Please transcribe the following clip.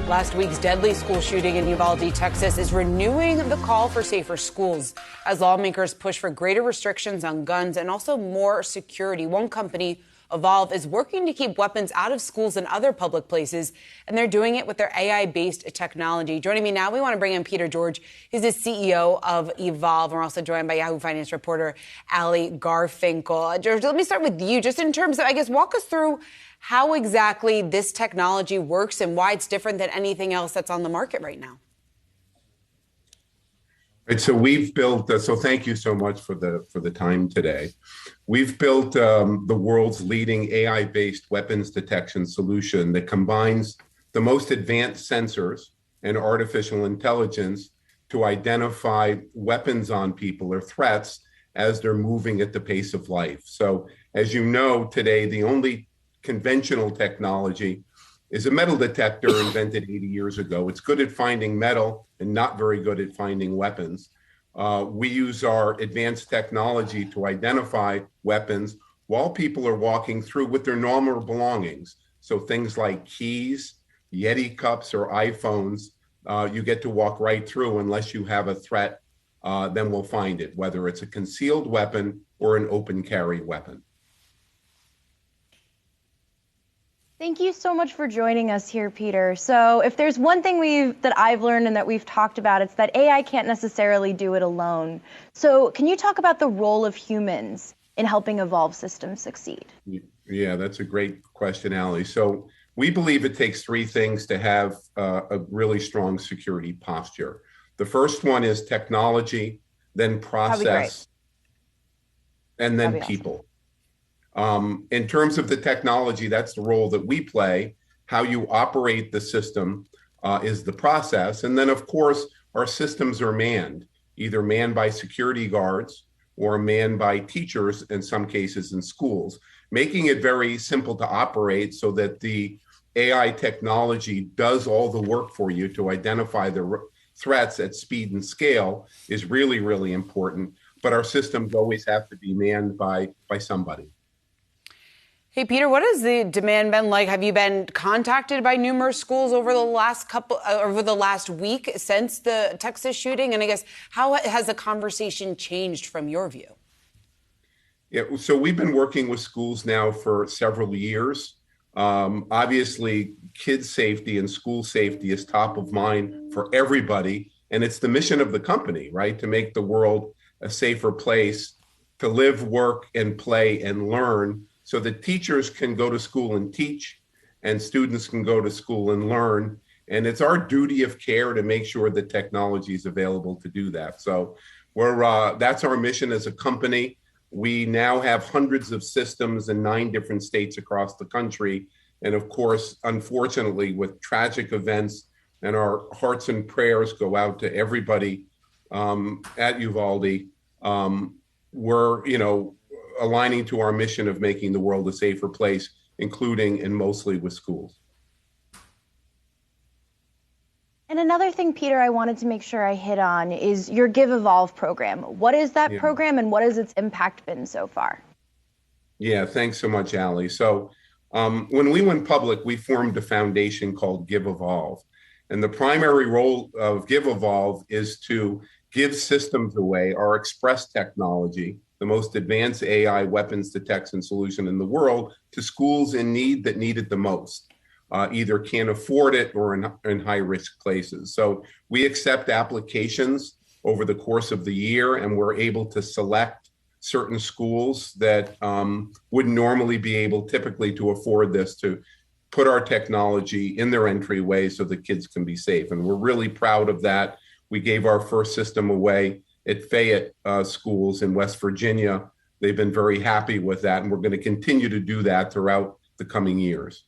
Last week's deadly school shooting in Uvalde, Texas, is renewing the call for safer schools as lawmakers push for greater restrictions on guns and also more security. One company, Evolv, is working to keep weapons out of schools and other public places, and they're doing it with their AI-based technology. Joining me now, we want to bring in Peter George. He's the CEO of Evolv. We're also joined by Yahoo Finance reporter Allie Garfinkle. George, let me start with you, just in terms of, walk us through how exactly this technology works and why it's different than anything else that's on the market right now. Right, so we've built, so thank you so much for the time today. We've built the world's leading AI-based weapons detection solution that combines the most advanced sensors and artificial intelligence to identify weapons on people or threats as they're moving at the pace of life. So as you know, today, the only conventional technology is a metal detector invented 80 years ago. It's good at finding metal and not very good at finding weapons. We use our advanced technology to identify weapons while people are walking through with their normal belongings. So things like keys, Yeti cups, or iPhones, you get to walk right through unless you have a threat, then we'll find it, whether it's a concealed weapon or an open carry weapon. Thank you so much for joining us here, Peter. So if there's one thing that I've learned and that we've talked about, it's that AI can't necessarily do it alone. So can you talk about the role of humans in helping Evolv systems succeed? Yeah, that's a great question, Allie. So we believe it takes three things to have a really strong security posture. The first one is technology, then process, and then people. Awesome. In terms of the technology, that's the role that we play. How you operate the system is the process. And then, of course, our systems are manned, either manned by security guards or manned by teachers, in some cases in schools, making it very simple to operate so that the AI technology does all the work for you to identify the threats at speed and scale is really, really important. But our systems always have to be manned by somebody. Hey, Peter, what has the demand been like? Have you been contacted by numerous schools over the last week since the Texas shooting? And I guess, how has the conversation changed from your view? Yeah, so we've been working with schools now for several years. Obviously, kids' safety and school safety is top of mind for everybody. And it's the mission of the company, right? To make the world a safer place to live, work, and play and learn, so that teachers can go to school and teach and students can go to school and learn. And it's our duty of care to make sure that technology is available to do that. So that's our mission as a company. We now have hundreds of systems in 9 different states across the country. And of course, unfortunately, with tragic events, and our hearts and prayers go out to everybody at Uvalde, we're, aligning to our mission of making the world a safer place, including and mostly with schools. And another thing, Peter, I wanted to make sure I hit on is your Give Evolv program. What is that program and what has its impact been so far? Yeah, thanks so much, Allie. So when we went public, we formed a foundation called Give Evolv. And the primary role of Give Evolv is to give systems away, our Express technology, the most advanced AI weapons detection solution in the world, to schools in need that need it the most, either can't afford it or in high-risk places. So we accept applications over the course of the year, and we're able to select certain schools that wouldn't normally be able typically to afford this, to put our technology in their entryway so that kids can be safe. And we're really proud of that. We gave our first system away at Fayette schools in West Virginia. They've been very happy with that, and we're going to continue to do that throughout the coming years.